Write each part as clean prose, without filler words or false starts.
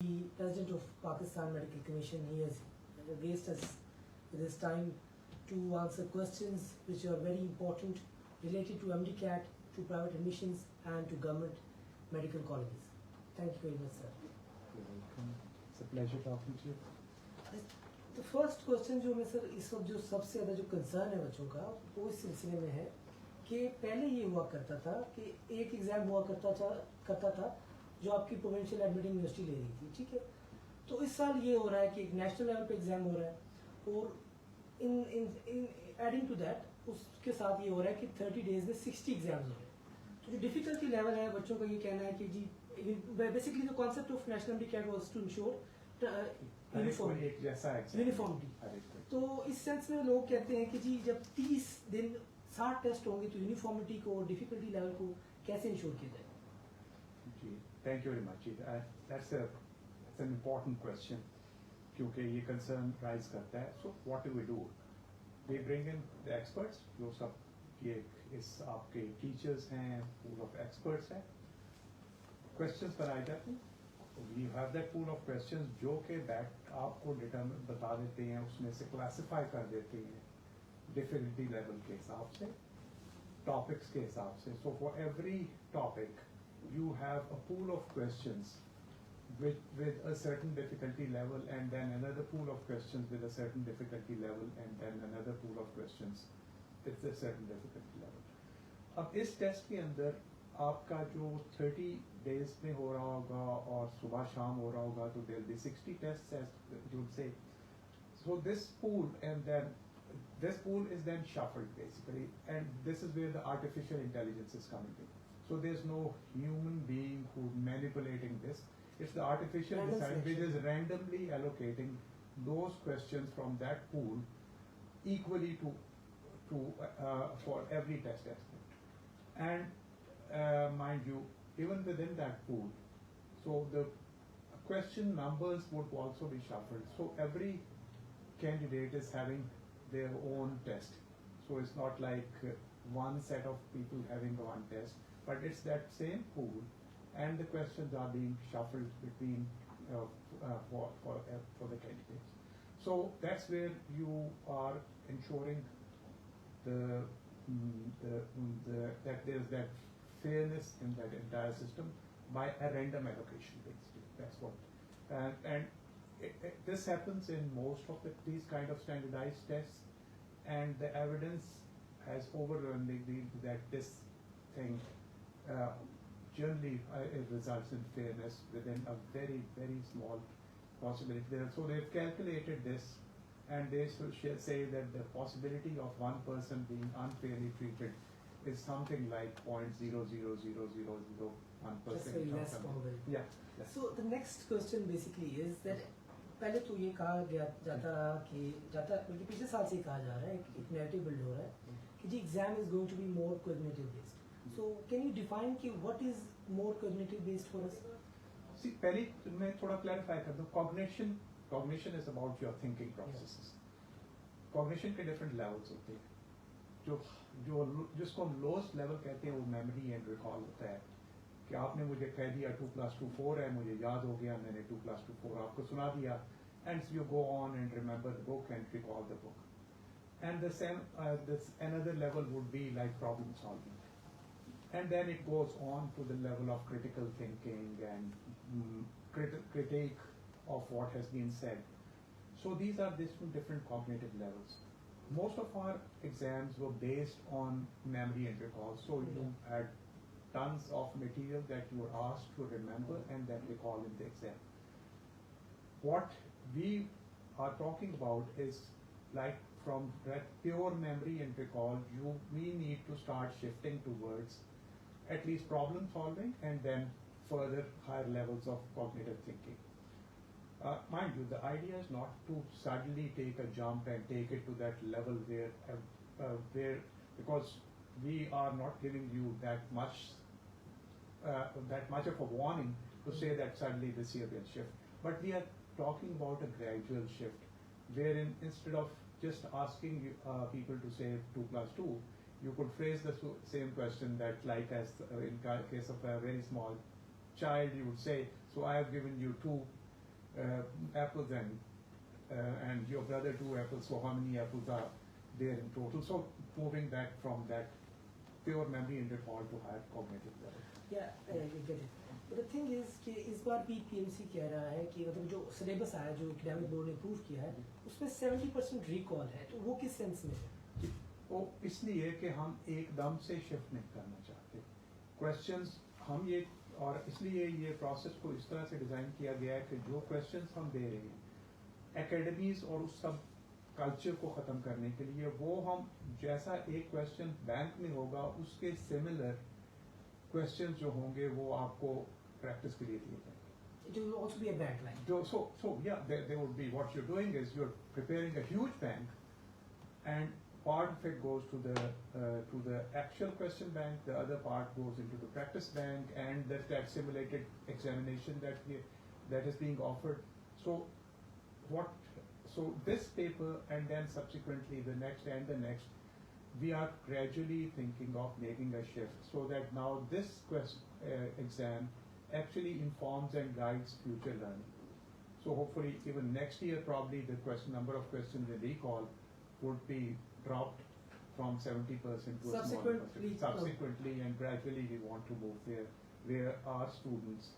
The President of Pakistan Medical Commission, he has graced us with his time to answer questions which are very important related to MDCAT, to private admissions and to government medical colleges. Thank you very much, sir. You're welcome. It's a pleasure talking to you. The first question जो मैं sir इस वक्त जो सबसे ज़्यादा जो concern है बच्चों का वो इस सिलसिले में है कि पहले ये हुआ करता था कि एक एग्ज़ाम हुआ करता था जो आपकी प्रोविंशियल एडमिटिंग यूनिवर्सिटी ले रही थी, ठीक है। तो इस साल ये हो रहा है कि एक नेशनल लेवल पे एग्ज़ाम हो रहा है और इन एडिंग टू दैट उसके साथ ये हो रहा है कि 30 डेज में 60 एग्जाम्स हो रहे हैं। तो जो डिफ़िकल्टी लेवल है बच्चों का ये कहना है कि जी basically the concept of national MDCAT was to ensure uniformity. तो इस सेंस में लोग कहते हैं कि जी जब 30 दिन 60 टेस्ट होंगे तो यूनिफॉर्मिटी को डिफ़िकल्टी लेवल को कैसे इंश्योर किया जाए? जी, thank you very much. That's an important question क्योंकि ये कंसर्न राइज करता है। So what do we do? We bring in the experts, जो सब ये इस आपके टीचर्स हैं, पूल ऑफ एक्सपर्ट्स हैं, क्वेश्चंस बनाए जाते हैं। We have that pool of questions जो कि दैट आपको डिटरमिन बता देते हैं, उसमें से क्लासिफाई कर देते हैं डिफिकल्टी लेवल के हिसाब से, टॉपिक्स के हिसाब से। So for every topic you have a pool of questions with a certain difficulty level, and then another pool of questions with a certain difficulty level, and then another pool of questions with a certain difficulty level. अब इस test के अंदर आपका जो 30 days में हो रहा होगा और सुबह शाम हो रहा होगा, तो there will be 60 tests, as you would say. So this pool is then shuffled basically, and this is where the artificial intelligence is coming in. So there's no human being who's manipulating this. It's the artificial design which is randomly allocating those questions from that pool equally for every test aspect. And mind you, even within that pool, so the question numbers would also be shuffled. So every candidate is having their own test. So it's not like one set of people having one test, but it's that same pool, and the questions are being shuffled between for the candidates. So that's where you are ensuring that there's that fairness in that entire system by a random allocation basically. That's what, and this happens in most of these kind of standardized tests, and the evidence has overwhelmingly that this thing generally it results in fairness within a very, very small possibility there. So they've calculated this, and they say that the possibility of one person being unfairly treated is something like 0.00001%. That's very less probability. Yeah. So the next question basically is that पहले तो ये कहा जाता बल्कि पिछले साल से कहा जा रहा है, एक नैरेटिव बिल्ड हो रहा है कि जी exam is going to be more cognitive based. So can you define कि what is more cognitive based for us? See, पहले मैं थोड़ा clarify कर दूं. Cognition is about your thinking processes. Cognition के different levels होते हैं. जिसको हम lowest level कहते हैं वो memory and recall होता है कि आपने मुझे कह दिया 2 + 2 4 है, मुझे याद हो गया, मैंने 2 + 2 4 आपको सुना दिया, and you go on and remember the book and recall the book. And the same, this another level would be like problem solving. And then it goes on to the level of critical thinking and critique of what has been said. So these are different cognitive levels. Most of our exams were based on memory and recall. So you had tons of material that you were asked to remember and then recall in the exam. What we are talking about is like from that pure memory and recall, we need to start shifting towards at least problem solving and then further higher levels of cognitive thinking. Mind you, the idea is not to suddenly take a jump and take it to that level where because we are not giving you that much of a warning to say that suddenly this year will shift. But we are talking about a gradual shift, wherein instead of just asking people to say 2 + 2, you could phrase the same question that like as in case of a very small child, you would say, so I have given you 2 apples and your brother 2 apples, so how many apples are there in total? So moving back from that pure memory and recall to higher cognitive level. Yeah, I get it. But the thing is कि इस बार भी PMC कह रहा है कि मतलब जो syllabus आया जो एकेडमिक बोर्ड ने अप्रूव किया है उसमें 70% रिकॉल है, तो वो किस सेंस में है? वो इसलिए कि हम एकदम से शिफ्ट नहीं करना चाहते क्वेश्चंस हम ये, और इसलिए ये प्रोसेस को इस तरह से डिज़ाइन किया गया है कि जो क्वेश्चंस हम दे रहे हैं एकेडमीज और उस सब कल्चर को ख़त्म करने के लिए, वो हम जैसा एक क्वेश्चन बैंक में होगा उसके सिमिलर क्वेश्चंस जो होंगे वो आपको प्रैक्टिस के लिए दिए जाएंगे. It will also be a bank line. So yeah, there would be, what you're doing is you're preparing a huge bank, and part of it goes to the actual question bank, the other part goes into the practice bank, and that simulated examination that is being offered. So this paper and then subsequently the next and the next, we are gradually thinking of making a shift so that now this exam actually informs and guides future learning. So hopefully even next year probably the number of questions in recall would be dropped from 70% to a smaller percentage. Subsequently and gradually we want to move there where our students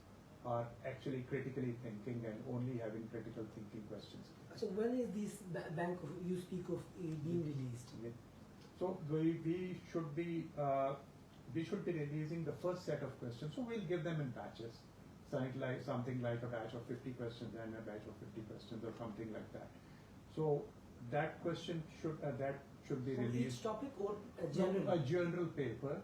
are actually critically thinking and only having critical thinking questions. So when is this bank you speak of being released? So we should be releasing the first set of questions. So we'll give them in batches, something like a batch of 50 questions and a batch of 50 questions or something like that. So that question should be For released. each topic or a general? A general paper,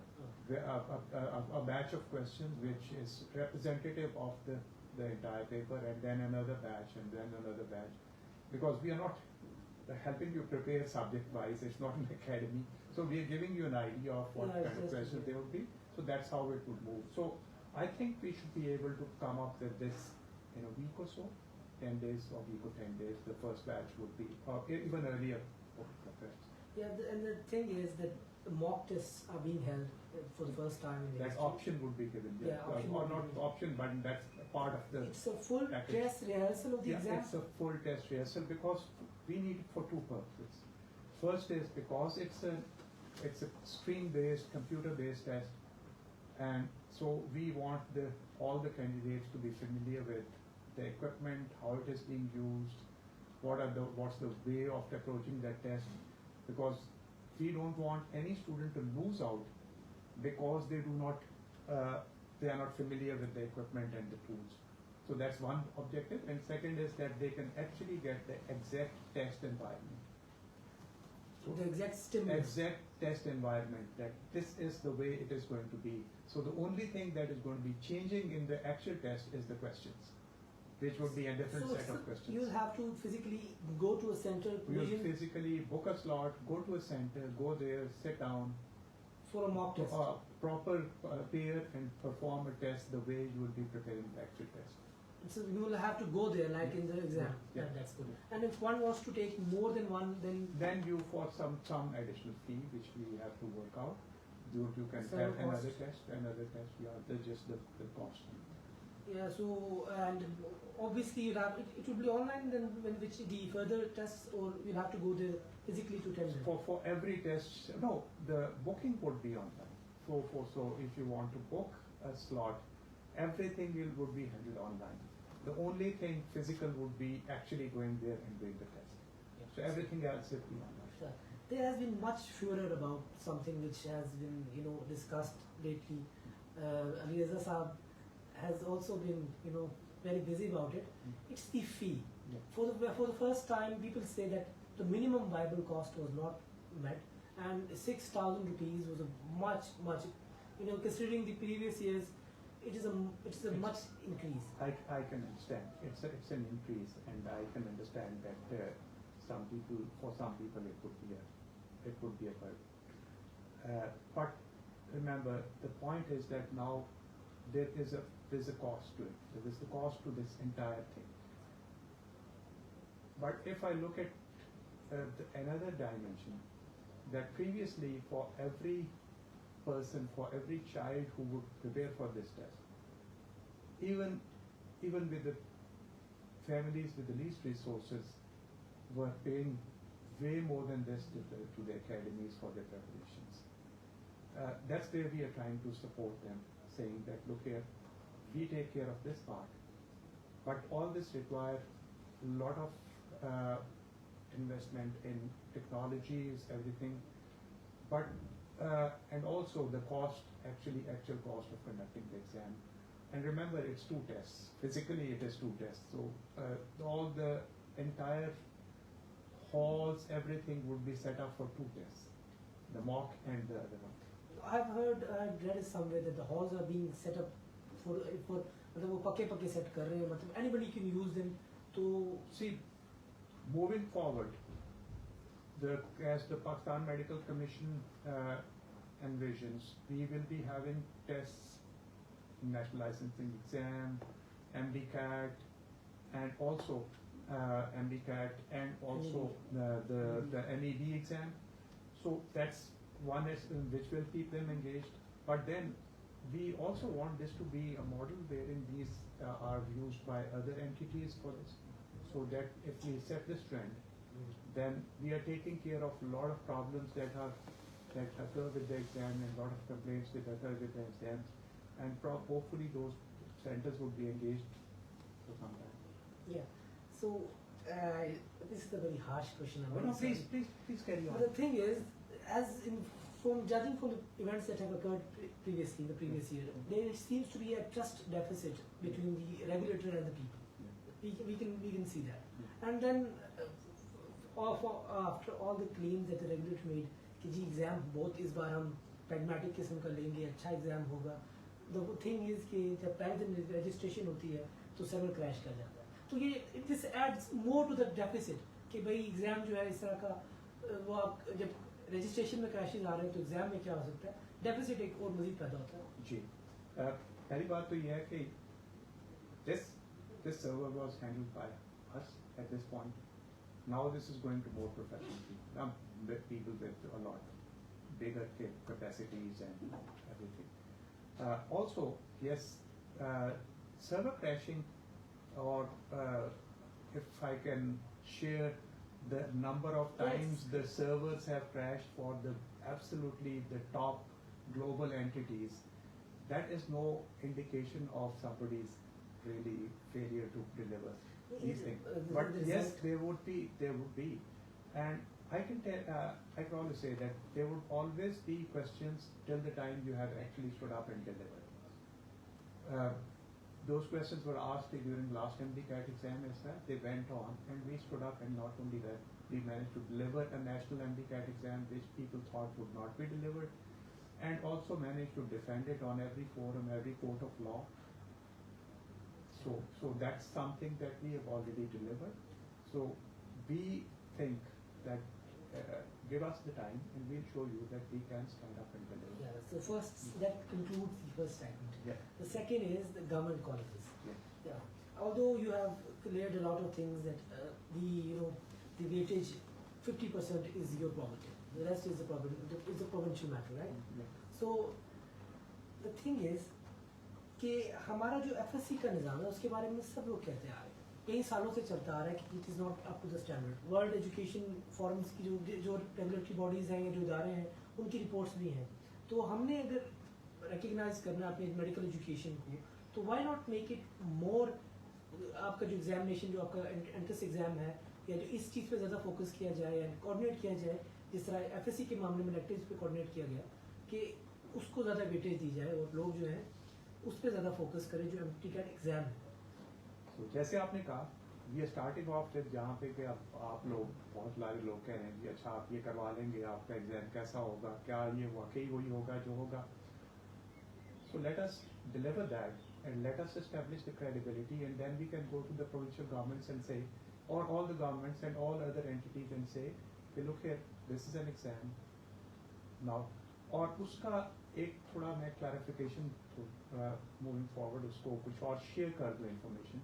a batch of questions which is representative of the entire paper, and then another batch, and then another batch. Because we are not helping you prepare subject-wise, it's not an academy. So we are giving you an idea of what kind of questions there would be. So that's how it would move. So I think we should be able to come up with this in a week or so, 10 days or week or 10 days. The first batch would be, or even earlier. Yeah, and the thing is that the mock tests are being held for the first time in the That history. option would be given. Yeah, option or would be not given. option, but that's a part of the It's a full package. test rehearsal of the Yeah, exam? it's a full test rehearsal because we need it for two purposes. First is because it's a screen-based, computer-based test, and so we want all the candidates to be familiar with the equipment, how it is being used, what's the way of approaching that test, because we don't want any student to lose out because they are not familiar with the equipment and the tools. So that's one objective, and second is that they can actually get the exact test environment. So The exact stimulus. exact test environment, that this is the way it is going to be. So the only thing that is going to be changing in the actual test is the questions, which would be a different set of questions. You'll have to physically go to a center You'll provision physically book a slot, go to a center, go there, sit down, for a mock test. proper pair and perform a test the way you will be preparing the actual test. So you will have to go there like in the exam. Yeah. That's good. And if one wants to take more than one, then You for some additional fee which we have to work out. You can So have cost. another test. Yeah, that's just the cost. yeah. So and obviously you have it will be online. Then which the further tests, or you'll have to go there physically to tender. For every test, no, the booking would be online. So if you want to book a slot, everything would be handled online. The only thing physical would be actually going there and doing the test. So everything else would be online. Sure. There has been much furor about something which has been discussed lately. Ali Reza Saab has also been very busy about it. It's the fee. Yeah. For the first time, people say that the minimum viable cost was not met, and 6,000 rupees was a much considering the previous years, it is a much increase. I can understand. It's an increase, and I can understand that for some people it would be a burden. But remember, the point is that now there's a cost to it. There is the cost to this entire thing. But if I look at another dimension, that previously for every person, for every child who would prepare for this test, even with the families with the least resources were paying way more than this to the academies for their preparations. That's where we are trying to support them, saying that, look here, we take care of this part, but all this requires a lot of investment in technologies, everything, but and also the cost, actual cost of conducting the exam. And remember, it's 2 tests. Physically, it is 2 tests. So all the entire halls, everything would be set up for 2 tests, the mock and the other one. I've read somewhere that the halls are being set up for मतलब वो पक्के set कर रहे हैं, मतलब anybody can use them. तो see, moving forward, as the Pakistan Medical Commission envisions, we will be having tests, national licensing exam, MDCAT, and also MDCAT, and also the NED exam. So that's one is which will keep them engaged. But then we also want this to be a model wherein these are used by other entities for this, so that if we set this trend, then we are taking care of a lot of problems that occur with the exam, and a lot of complaints that occur with the exams, and hopefully those centers would be engaged for some time. Yeah. So this is a very harsh question. No, please carry on. But the thing is, from judging from the events that have occurred previously, the previous year, there seems to be a trust deficit between the regulator and the people. We can see that. And then after all the claims that the regulator made कि जी exam बहुत इस बार हम pragmatic किस्म का लेंगे, अच्छा exam होगा, the thing is कि जब पहले दिन रजिस्ट्रेशन होती है तो सर्वर क्रैश कर जाता है. तो ये this adds more to the deficit कि भाई एग्जाम जो है इस तरह का वो आप जब रजिस्ट्रेशन में क्रैशेस आ रहे हैं तो एग्जाम में क्या हो सकता है, डेफिसिट एक और मजीद पैदा होता है. जी, पहली बात तो ये है कि this server was handled by us at this point. Now this is going to more professional people, people with a lot bigger capacities and everything. Also, yes, server crashing, or if I can share the number of times the servers have crashed for absolutely the top global entities, that is no indication of somebody's really failure to deliver these things. But yes, there would be, and I can always say that there would always be questions till the time you have actually stood up and delivered. Those questions were asked during last MDCAT exam as well. They went on, and we stood up, and not only that, we managed to deliver a national MDCAT exam which people thought would not be delivered, and also managed to defend it on every forum, every court of law. So that's something that we have already delivered. So we think that give us the time, and we'll show you that we can stand up and deliver. Yeah. So first, that concludes the first segment. Yeah. The second is the government colleges. Yeah. Yeah. Although you have cleared a lot of things that the weightage 50% is your property. The rest is the property. It's a provincial matter, right? Yeah. So the thing is कि हमारा जो FSC का निज़ाम है उसके बारे में सब लोग कहते आ रहे हैं, कई सालों से चलता आ रहा है कि it is not up to the standard. World education forums की जो रेगुलेटरी बॉडीज़ हैं या जो इदारे हैं उनकी रिपोर्ट्स भी हैं. तो हमने अगर रिकग्नाइज करना अपने मेडिकल एजुकेशन को, तो why not make it more, आपका जो एग्जामिनेशन जो आपका एंट्रेंस एग्जाम है, या जो इस चीज़ पे ज़्यादा फोकस किया जाए या कोऑर्डिनेट किया जाए, जिस तरह FSC के मामले में इलेक्टिव्स पे कोऑर्डिनेट किया गया, कि उसको ज़्यादा वेटेज दी जाए और लोग जो है उस पर ज़्यादा फोकस करें जो MDCAT एग्जाम है. So, जैसे आपने कहा, we are starting off with जहाँ पे कि आप लोग, बहुत सारे लोग कह रहे हैं कि अच्छा आप ये करवा लेंगे, आपका एग्जाम कैसा होगा, क्या ये वाकई वही होगा जो होगा. So let us deliver that, and let us establish the credibility, and then we can go to the provincial governments and say, or all the governments and all other entities, and say, okay, look here, this is an exam now. और उसका एक थोड़ा मैं clarification moving forward उसको कुछ और share कर दूँ इंफॉर्मेशन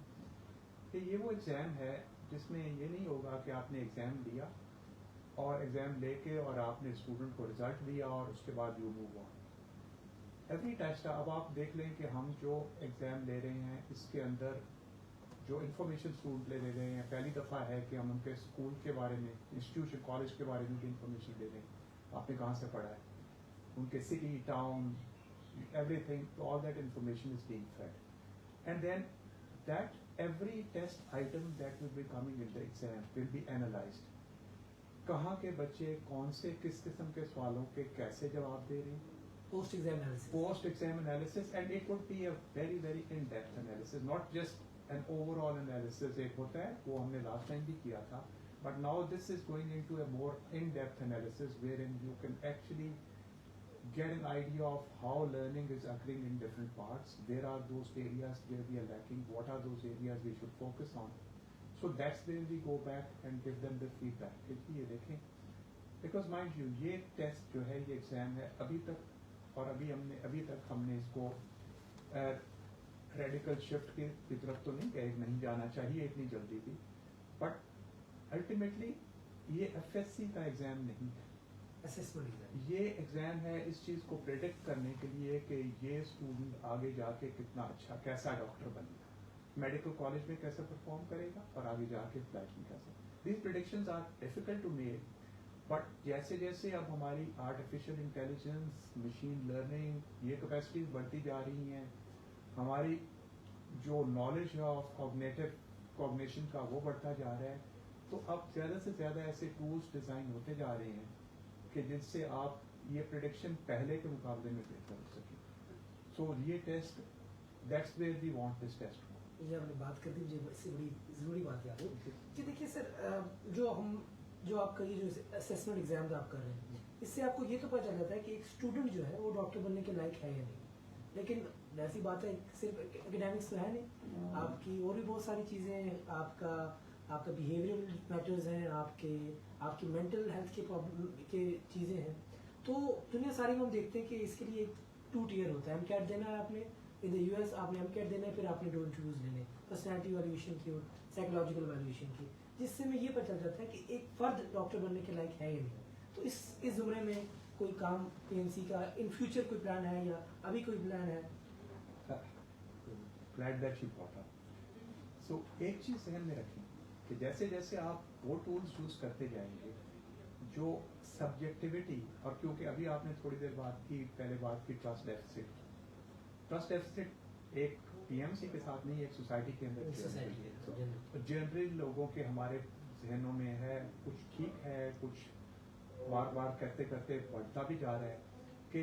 कि ये वो एग्ज़ाम है जिसमें ये नहीं होगा कि आपने एग्ज़ाम दिया और एग्ज़ाम लेके और आपने स्टूडेंट को रिजल्ट दिया और उसके बाद you move on. Every test, अब आप देख लें कि हम जो एग्ज़ाम ले रहे हैं इसके अंदर जो इन्फॉर्मेशन स्टूडेंट ले रहे हैं, पहली दफ़ा है कि हम उनके स्कूल के बारे में, इंस्टीट्यूशन, कॉलेज के बारे में इन्फॉर्मेशन ले रहे हैं, आपने कहाँ से पढ़ा है, उनके city, town, everything, all that information is being fed. And then that every test item that will be coming in the exam will be analyzed. कहाँ के बच्चे कौन से किस किस्म के सवालों के कैसे जवाब दे रहे हैं, post exam analysis. Post exam analysis, and it would be a very very in depth analysis, not just an overall analysis. एक होता है वो हमने last time भी किया था, but now this is going into a more in depth analysis wherein you can actually get an idea of how learning is occurring in different parts. Where are those areas where we are lacking? What are those areas we should focus on? So that's where we go back and give them the feedback. कि ये देखें, because mind you, ये test जो है, ये exam है, अभी तक और अभी तक हमने इसको रेडिकल शिफ्ट की तरफ तो नहीं जाना चाहिए इतनी जल्दी भी, बट अल्टीमेटली ये एफएससी का एग्जाम नहीं है, असेसमेंट एग्जाम। ये एग्जाम है इस चीज़ को प्रेडिक्ट करने के लिए कि ये स्टूडेंट आगे जाके कितना अच्छा कैसा डॉक्टर बनेगा, मेडिकल कॉलेज में कैसे परफॉर्म करेगा और आगे जाके फ्लाइट में कैसे। These predictions are difficult to make, but जैसे जैसे अब हमारी आर्टिफिशियल इंटेलिजेंस, मशीन लर्निंग, ये कैपेसिटीज बढ़ती जा रही हैं, हमारी जो नॉलेज है ऑफ कॉग्निशन का वो बढ़ता जा रहा है, तो अब ज़्यादा से ज़्यादा ऐसे टूल्स डिज़ाइन होते जा रहे हैं कि जिनसे आप ये प्रेडिक्शन पहले के मुकाबले में बेहतर हो सके। सो ये test, that's where we want this test. ये हमने बात कर दी, मुझे इससे बड़ी ज़रूरी बात याद है कि देखिए सर, जो आपका ये जो असेसमेंट एग्जाम आप कर रहे हैं, इससे आपको ये तो पता चल जाता है कि एक स्टूडेंट जो है वो डॉक्टर बनने के लायक है या नहीं। लेकिन ऐसी बात है, सिर्फ एकेडमिक्स तो है नहीं, आपकी और भी बहुत सारी चीज़ें हैं, आपका बिहेवियरल मैटर्स हैं, आपकी मेंटल हेल्थ के प्रॉब्लम के चीज़ें हैं। तो दुनिया सारी में हम देखते हैं कि इसके लिए एक 2 टियर होता है। एमकैट देना है आपने, इन द यूएस आपने एमकैट देना है, फिर आपने 2 इंटरव्यूज लेने, पर्सनैलिटी वैल्यूएशन की और साइकोलॉजिकल वैल्यूएशन की, जिससे में ये पता चल जाता है कि एक फर्द डॉक्टर बनने के लायक है या नहीं। तो इस ज़ुमरे में कोई काम पीएमसी का इन फ्यूचर कोई प्लान है या अभी कोई प्लान है? Glad that you brought up. So एक चीज़ ध्यान में रखें कि जैसे जैसे आप वो टूल्स यूज़ करते जाएंगे जो सब्जेक्टिविटी, और क्योंकि अभी आपने थोड़ी देर पहले बात की ट्रस्ट डेफिसिट एक पीएमसी के साथ नहीं, एक सोसाइटी के अंदर जनरल लोगों के हमारे जहनों में है, कुछ ठीक है, कुछ बार करते करते बढ़ता भी जा रहा है कि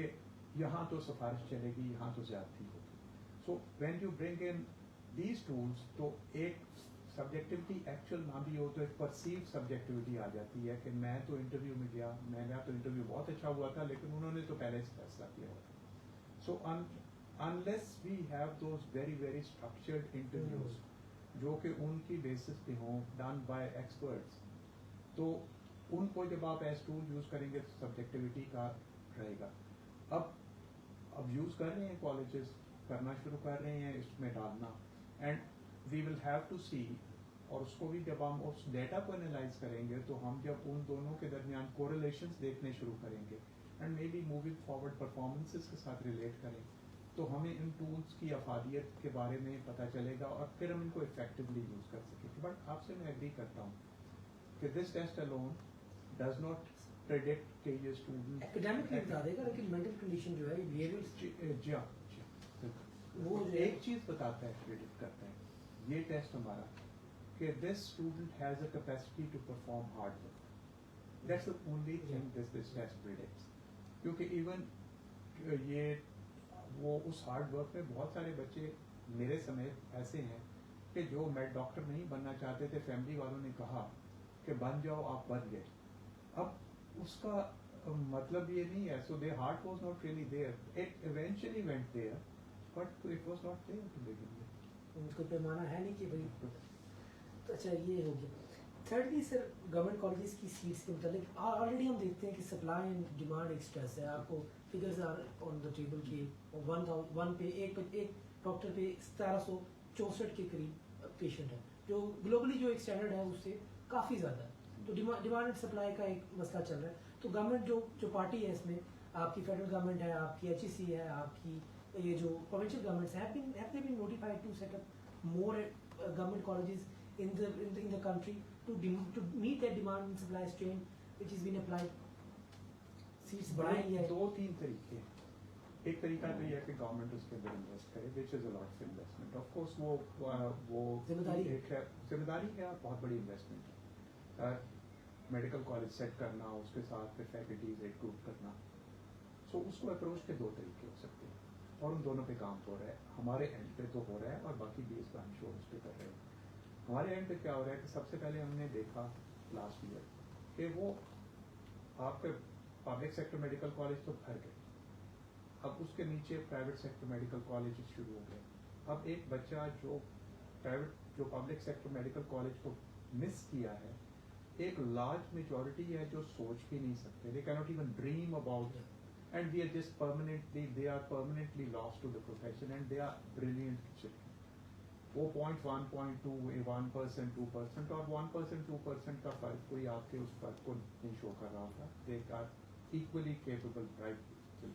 यहाँ तो सिफारिश चलेगी, यहाँ तो ज्यादती होगी। So when you bring in these tools, तो एक सब्जेक्टिविटी एक्चुअल ना भी हो तो एक परसीव सब्जेक्टिविटी आ जाती है कि मैं तो इंटरव्यू में गया, मेरा तो इंटरव्यू बहुत अच्छा हुआ था, लेकिन उन्होंने तो पहले से फैसला किया हुआ था। सो unless we have those very very structured interviews जो कि उनकी बेसिस पे हों, done by experts, तो उनको जब आप एज टूल यूज करेंगे तो सब्जेक्टिविटी का रहेगा। अब यूज कर रहे हैं, कॉलेजेस करना शुरू कर रहे हैं इसमें डालना, and we will have to see, और उसको भी जब हम उस डेटा को एनालाइज करेंगे तो हम जब उन दोनों के दरमियान कोरिलेशंस देखने शुरू करेंगे and may be moving forward performances के साथ रिलेट करें, तो हमें इन टूल्स की अफादियत के बारे में पता चलेगा और फिर हम इनको इफेक्टिवली यूज कर सकेंगे। बट आपसे मैं एग्री करता हूँ कि this test alone does not predict कि ये स्टूडेंट एकेडमिक नहीं बता देगा, लेकिन मेंटल कंडीशन जो है, बिहेवियर, वो एक चीज बताता है, प्रेडिक्ट करता है ये टेस्ट हमारा कि this student has a capacity to perform hard work. That's the only thing this test predicts, क्योंकि इवन ये वो उस हार्ड वर्क में बहुत सारे बच्चे मेरे समेत ऐसे हैं कि जो मैं डॉक्टर नहीं बनना चाहते थे, फैमिली वालों ने कहा कि बन जाओ, आप बन गए। अब उसका मतलब ये नहीं है, so there heart was not really there, it eventually went there but it was not there to begin with. कोई पैमाना है नहीं कि भाई। तो अच्छा, ये हो गया। थर्डली सर, गवर्नमेंट कॉलेजेस की सीट्स के मतलब ऑलरेडी हम देखते हैं कि सप्लाई एंड डिमांड एक स्ट्रेस है। आपको figures are on the table की 1 पे एक डॉक्टर पे 1764 के करीब पेशेंट है, जो ग्लोबली जो एक स्टैंडर्ड है उससे काफ़ी ज़्यादा है। तो डिमांड एंड सप्लाई का एक मसला चल रहा है। तो गवर्नमेंट जो पार्टी है इसमें, आपकी फेडरल गवर्नमेंट है, आपकी HEC है, आपकी ये जो प्रोविंशियल गवर्नमेंट्स हैं, have they been notified to set up more government colleges in the country to meet that demand and supply strain which has been applied? Seats बढ़ाएं या दो तीन तरीके हैं. एक तरीका तो ये है कि गवर्नमेंट उसके अंदर इन्वेस्ट करे, which is a lot of investment. Of course वो जिम्मेदारी है और बहुत बड़ी इन्वेस्टमेंट है. मेडिकल कॉलेज सेट करना, उसके साथ फिर फैकल्टीज रिक्रूट करना. सो उसको अप्रोच के दो तरीके हो सकते हैं और उन दोनों पे काम हो रहा है. हमारे एंड पे तो हो रहा है और बाकी भी इस पर हम शो उस पर कर रहे हैं. हमारे एंड पे क्या हो रहा है कि सबसे पहले हमने देखा लास्ट ईयर कि वो आपके पब्लिक सेक्टर मेडिकल कॉलेज तो भर गए, अब उसके नीचे प्राइवेट सेक्टर मेडिकल कॉलेज शुरू हो गए. अब एक बच्चा जो पब्लिक सेक्टर मेडिकल कॉलेज को मिस किया है, एक लार्ज मेजॉरिटी है जो सोच भी नहीं सकते. They can not even dream about and they are just permanently lost to the profession and they are brilliant children. वो 0.1, 0.2, 1%, 2% और 1%, 2% का फर्क कोई आपके उस फर्क को नहीं शो कर रहा था. They are equally capable, bright children.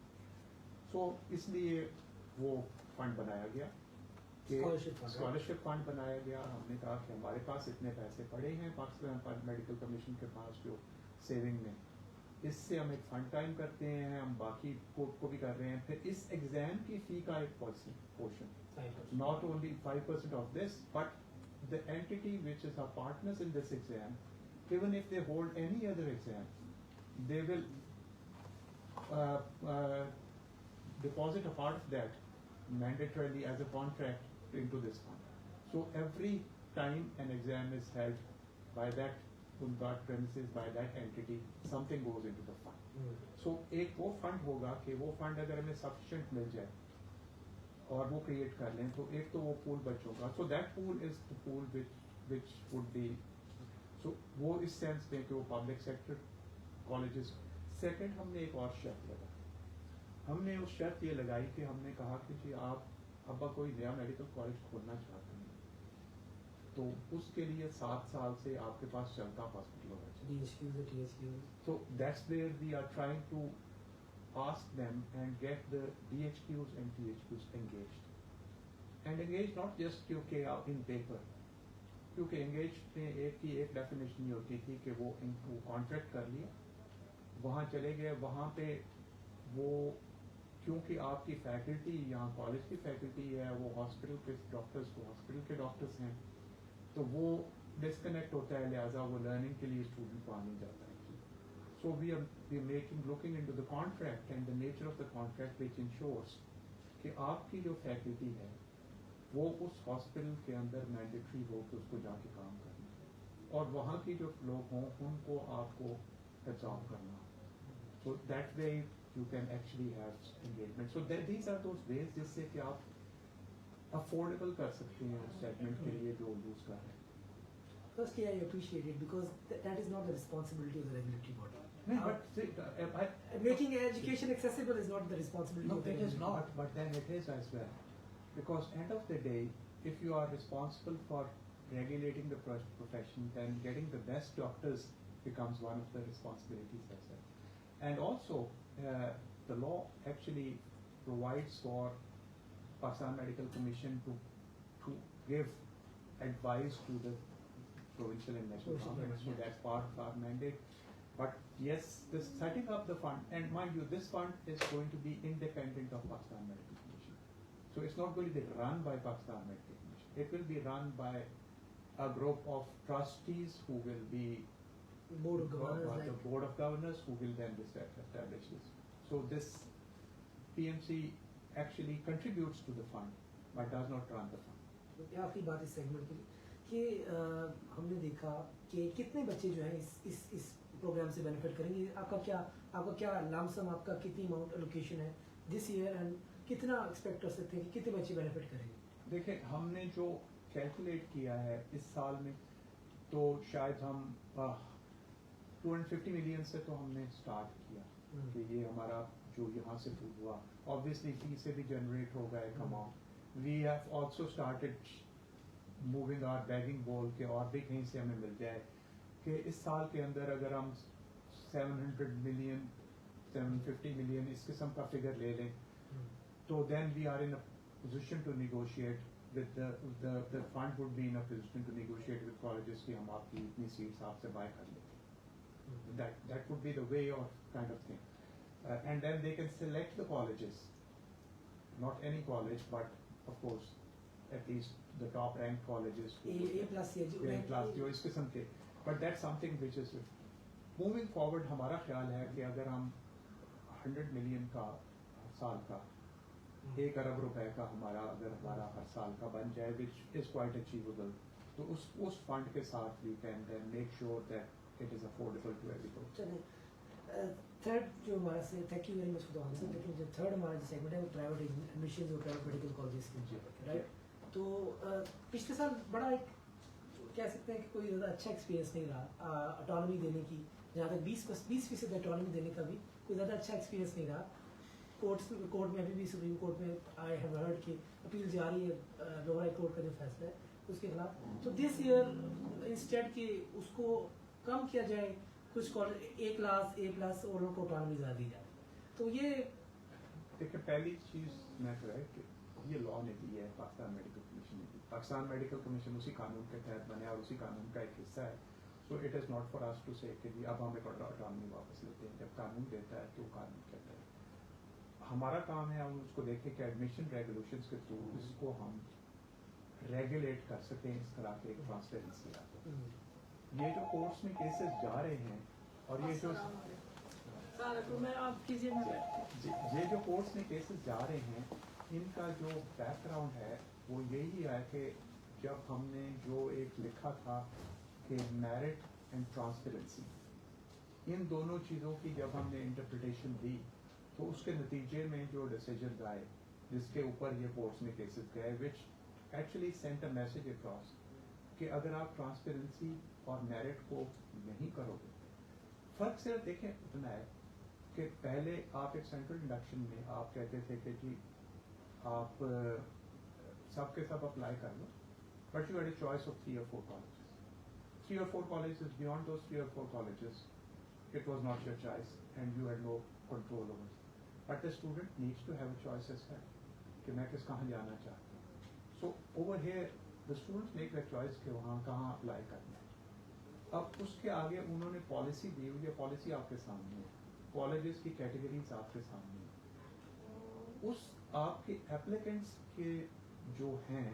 So इसलिए वो फंड बनाया गया, स्कॉलरशिप फंड बनाया गया. हमने कहा कि हमारे पास इतने पैसे पड़े हैं पाकिस्तान मेडिकल कमीशन के पास जो सेविंग में, इससे हम एक फंड टाइम करते हैं, हम बाकी को भी कर रहे हैं. फिर इस एग्जाम की फी का एक portion, not only 5% of this, but the entity which is our partners in this exam, even if they hold any other exam, they will deposit a part of that mandatorily as a contract into this fund. So every time an exam is held by that premises, by that entity, something goes into the fund. So एक वो fund होगा कि वो fund अगर हमें sufficient मिल जाए और वो क्रिएट कर लें तो एक तो वो पूल बच्चों का, so that pool is the pool which would be, so वो इस सेंस में कि वो पब्लिक सेक्टर कॉलेजेस. सेकंड हमने एक और शर्त लगाई. हमने उस शर्त ये लगाई कि हमने कहा कि जी आप अब कोई नया मेडिकल कॉलेज खोलना चाहते हैं तो उसके लिए 7 साल से आपके पास चलता हॉस्पिटल होना चाहिए. So that's where we are trying to ask them and get the DHQs and THQs engaged. And engaged not just क्योंकि in paper, क्योंकि engaged में एक डेफिनेशन ये होती थी कि वो कॉन्ट्रैक्ट कर लिया, वहाँ चले गए, वहाँ पे वो क्योंकि आपकी फैकल्टी यहाँ कॉलेज की फैकल्टी है, वो हॉस्पिटल के डॉक्टर्स को हॉस्पिटल के डॉक्टर्स हैं, तो वो डिस्कनेक्ट होता है, लिहाजा वो लर्निंग के लिए स्टूडेंट को आने जाता है. So we are looking into the contract and the nature of the contract which ensures कि आपकी जो फैकल्टी है वो उस हॉस्पिटल के अंदर मैंडेटरी हो कि उसको जाके काम करना और वहाँ की जो लोग हों उनको आपको एब्जॉर्ब करना. So that way you can actually have engagement. So these are those ways जिससे कि आप affordable कर सकते हैं उस segment के लिए जो use कर रहे हैं. Firstly, I appreciate it because that is not the responsibility of the regulatory body. No, but making education accessible is not the responsibility no, of the it is regulatory not, but then it is as well. Because end of the day, if you are responsible for regulating the profession, then getting the best doctors becomes one of the responsibilities as well. And also, the law actually provides for Pakistan Medical Commission to give advice to the provincial and national government. So that's part of our mandate. But yes, this setting up the fund, and mind you, this fund is going to be independent of Pakistan Medical Commission. So it's not going to be run by Pakistan Medical Commission. It will be run by a group of trustees who will be Board of Governors, the Board of Governors who will then establish this. So this PMC actually contributes to the fund, but does not run the fund. आखिरी बात इस segment की कि हमने देखा कि कितने बच्चे जो हैं इस प्रोग्राम से बेनिफिट करेंगे. आपका क्या लमसम, आपका कितनी अमाउंट एलोकेशन है दिस ईयर एंड कितना एक्सपेक्ट कर सकते हैं कि कितने बच्चे बेनिफिट करेंगे? देखिए, हमने जो कैलकुलेट किया है इस साल में तो शायद हम 250 मिलियन से तो हमने स्टार्ट किया कि ये हमारा जो यहाँ से हुआ, ऑब्वियसली फी से भी जनरेट होगा एक amount. We have also started moving our begging bowl के और भी कहीं से हमें मिल जाए कि इस साल के अंदर अगर हम 700 मिलियन 750 मिलियन इस किस्म का फिगर ले लें तो then we are in a position to negotiate with the fund would be in a position to negotiate with colleges कि हम आपकी इतनी seats आपसे buy कर लेते. That would be the way or kind of thing. And then they can select the colleges, not any college, but of course at least the top ranked colleges. A plus या जो A plus जो इस किस्म के. But that's something which is moving forward. हमारा ख्याल है कि अगर हम 100 million का साल का 1 अरब रुपए का हमारा हर साल का बन जाए, which is quite achievable, तो उस फंड के साथ we can then make sure that it is affordable to everybody. चलिए थर्ड जो हमारा से thank you very much for the answer. लेकिन जो थर्ड हमारा जो सेगमेंट है वो प्राइवेट एडमिशंस और प्राइवेट मेडिकल कॉलेजेस की, राइट? तो पिछले साल बड़ा एक कह सकते हैं कि कोई ज़्यादा अच्छा एक्सपीरियंस नहीं रहा ऑटोनॉमी देने की. जहाँ तक 20% ऑटोनॉमी देने का भी कोई ज़्यादा अच्छा एक्सपीरियंस नहीं रहा. कोर्ट में अभी भी सुप्रीम कोर्ट में आई हैव हर्ड कि अपील जारी है लोअर हाई कोर्ट का जो फैसला है उसके खिलाफ. तो दिस ईयर इंस्टेड कि उसको कम किया जाए, कुछ college A class A plus और उनको ऑटोनॉमी ज़्यादा दी जाए. तो ये देखिए पहली चीज़ मैं कह कि ये लॉ ने दी है, पाकिस्तान मेडिकल कमीशन ने दी. पाकिस्तान मेडिकल कमीशन उसी कानून के तहत बने और उसी कानून का एक हिस्सा है. So it is not for us to say कि अब हम एक ऑटोनॉमी वापस लेते हैं. जब कानून देता है तो कानून कहता है. हमारा काम है हम उसको देखें कि एडमिशन रेगुलेशंस के थ्रू इसको हम रेगुलेट कर सकें, इस तरह के एक ट्रांसपेरेंसी आ जाए. ये जो कोर्ट्स में केसेस जा रहे हैं और ये जो जो कोर्ट्स में केसेस जा रहे हैं, इनका जो बैकग्राउंड है वो यही है कि जब हमने जो एक लिखा था कि मेरिट एंड ट्रांसपेरेंसी, इन दोनों चीज़ों की जब हमने इंटरप्रिटेशन दी तो उसके नतीजे में जो डिसीजन आए जिसके ऊपर ये कोर्ट्स में केसेस गए, which actually sent a message across कि अगर आप ट्रांसपेरेंसी और मेरिट को नहीं करोगे, फर्क सिर्फ देखें इतना है कि पहले आप एक सेंट्रल इंडक्शन में आप कहते थे कि जी आप सब के सब अप्लाई कर लो, but you had a choice of 3 or 4 colleges. 3 or 4 colleges, beyond those 3 or 4 colleges, it was not your choice and you had no control over it. But the student needs to have a choice as well कि मैं कहाँ जाना चाहता हूँ. So over here the students make the choice कि वहाँ कहाँ apply करना है. अब उसके आगे उन्होंने पॉलिसी दी हुई है, पॉलिसी आपके सामने है, कॉलेजेस की कैटेगरीज आपके सामने है. उस आपके एप्लीकेंट्स के जो हैं,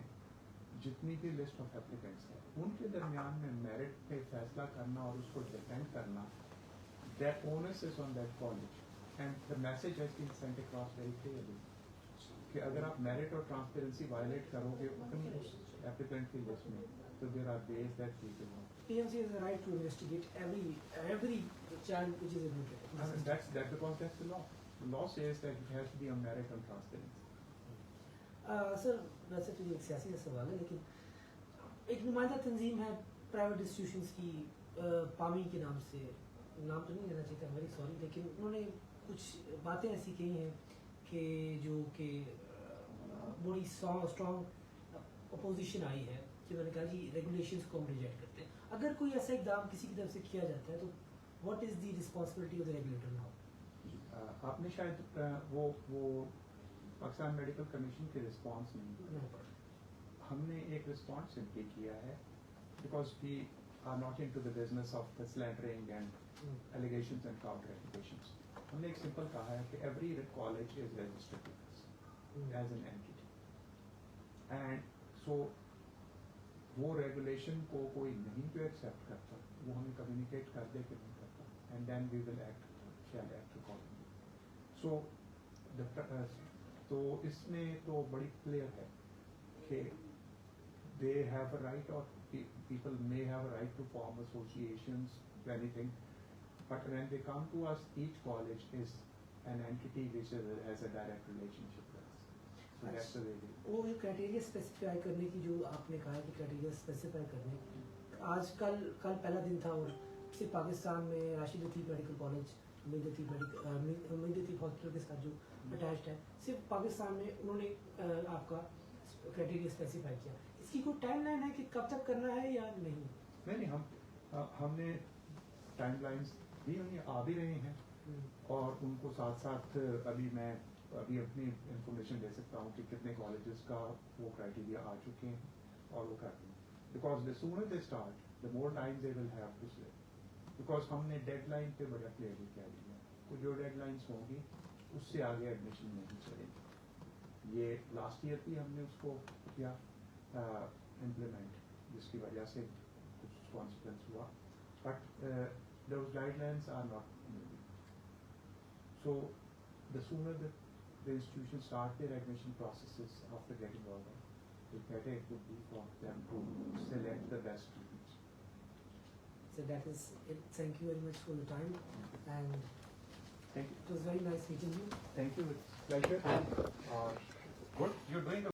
जितनी भी लिस्ट ऑफ एप्लीकेंट्स हैं, उनके दरमियान में मेरिट पे फैसला करना और उसको डिफेंड करना, that onus is on that college. And the message has been sent across very clearly कि अगर आप मेरिट और ट्रांसपेरेंसी वायलेट करोगे अपनी उस एप्लीकेंट की लिस्ट में, तो there are ways that people know. PMC has the right to investigate every child which is admitted. I mean, that's because that's the law. The law says that it has to be on merit and transparency. Sir वैसे तो ये एक सियासी सवाल है, लेकिन एक नुमाइंदा तंजीम है प्राइवेट इंस्टीट्यूशंस की पामी के नाम से, नाम तो नहीं लेना चाहिए था, वेरी सॉरी, लेकिन उन्होंने कुछ बातें ऐसी कही हैं कि जो कि बड़ी स्ट्रॉन्ग अपोजिशन आई है कि मैंने कहा जी रेगुलेशंस को हम रिजेक्ट करते हैं. अगर कोई ऐसा इकदाम किसी की तरफ से किया जाता है तो what is the responsibility of the regulator now? आपने शायद वो पाकिस्तान मेडिकल कमीशन के रिस्पांस नहीं पढ़ा. हमने एक रिस्पांस सिंपली किया है because we are not into the business of the slandering and allegations and counter allegations. हमने एक सिंपल कहा है कि every college is registered as an entity, and so वो रेगुलेशन को कोई नहीं जो एक्सेप्ट करता वो हमें कम्युनिकेट कर दे कि नहीं करता, and then we will shall act accordingly. So तो इसमें तो बड़ी क्लियर है कि दे हैव अ राइट और people may have a right to form associations, anything, but when they come to us, each college is an entity which has a direct relationship with us. So that's the way we do. वो जो criteria specify करने की जो आपने कहा कि criteria specify करने, आज कल पहला दिन था और सिर्फ पाकिस्तान में राशिद लतीफ़ मेडिकल कॉलेज, उम्मीद लतीफ़ हॉस्पिटल के साथ जो अटैच्ड है, सिर्फ पाकिस्तान में उन्होंने आपका क्राइटेरिया स्पेसिफाई किया. इसकी कोई टाइमलाइन है कि कब तक करना है या नहीं? नहीं, हमने टाइमलाइंस दी हुई आ भी रहे हैं और उनको साथ साथ अभी मैं अभी अपनी इंफॉर्मेशन दे सकता हूँ कि कितने कॉलेजेस का वो क्राइटेरिया आ चुके हैं और वो कर रहे हैं, because the sooner they start the more time they will have to slip, because हमने डेडलाइन पे बड़ा क्लियरली कह दिया तो जो डेडलाइंस होंगी उससे आगे एडमिशन नहीं चलेगी। ये लास्ट ईयर भी हमने उसको किया इम्प्लीमेंट, जिसकी वजह से कुछ कॉन्सिक्वेंस हुआ, but those guidelines are not moving. So the sooner the institutions start their admission processes after getting over, the better it would be for them to select the best students. So that is it. Thank you very much for your time, and Thank you. it was very nice meeting you. Thank you. It's a pleasure. Good. You're doing a